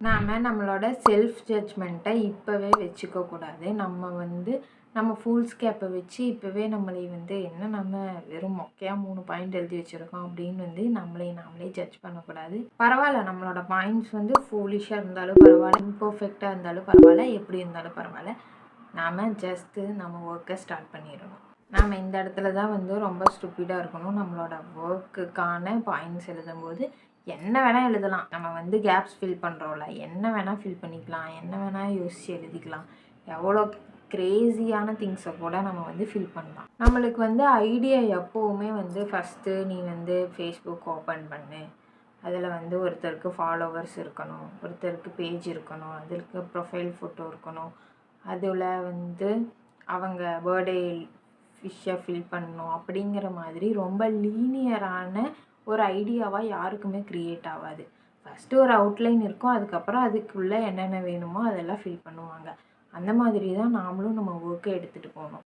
நம்மளோட செல்ஃப் ஜட்ஜ்மெண்ட்டை இப்போவே வச்சுக்கக்கூடாது. நம்ம ஃபுல் ஸ்கேப்பை வச்சு இப்போவே நம்மளை என்ன நம்ம வெறும் மொக்கையாக 3 பாயிண்ட் எழுதி வச்சுருக்கோம் அப்படின்னு நாமளே ஜட்ஜ் பண்ணக்கூடாது. பரவாயில்ல, நம்மளோட பாயிண்ட்ஸ் ஃபூலிஷாக இருந்தாலும் பரவாயில்ல, இம்பர்ஃபெக்டாக இருந்தாலும் பரவாயில்ல, எப்படி இருந்தாலும் பரவாயில்ல. நாம் ஜஸ்ட்டு நம்ம ஒர்க்கை ஸ்டார்ட் பண்ணிடணும். நாம் இந்த இடத்துல தான் ரொம்ப ஸ்டூப்பிடாக இருக்கணும். நம்மளோட ஒர்க்குக்கான பாயிண்ட்ஸ் எழுதும்போது என்ன வேணால் எழுதலாம். நம்ம கேப்ஸ் ஃபில் பண்ணுறோம்ல, என்ன வேணால் ஃபில் பண்ணிக்கலாம், என்ன வேணால் யோசித்து எழுதிக்கலாம். எவ்வளோ க்ரேஸியான திங்ஸை கூட நம்ம ஃபில் பண்ணலாம். நம்மளுக்கு ஐடியா எப்போவுமே ஃபஸ்ட்டு நீ ஃபேஸ்புக் ஓப்பன் பண்ணு, அதில் ஒருத்தருக்கு ஃபாலோவர்ஸ் இருக்கணும், ஒருத்தருக்கு பேஜ் இருக்கணும், அதற்கு ப்ரொஃபைல் ஃபோட்டோ இருக்கணும், அதில் அவங்க பர்த்டே விஷை ஃபில் பண்ணணும். அப்படிங்கிற மாதிரி ரொம்ப லீனியரான ஒரு ஐடியாவாக யாருக்குமே க்ரியேட் ஆகாது. ஃபஸ்ட்டு ஒரு அவுட்லைன் இருக்கும், அதுக்கப்புறம் அதுக்குள்ளே என்னென்ன வேணுமோ அதெல்லாம் ஃபில் பண்ணுவாங்க. அந்த மாதிரி தான் நாமளும் நம்ம ஒர்க்கை எடுத்துகிட்டு போகணும்.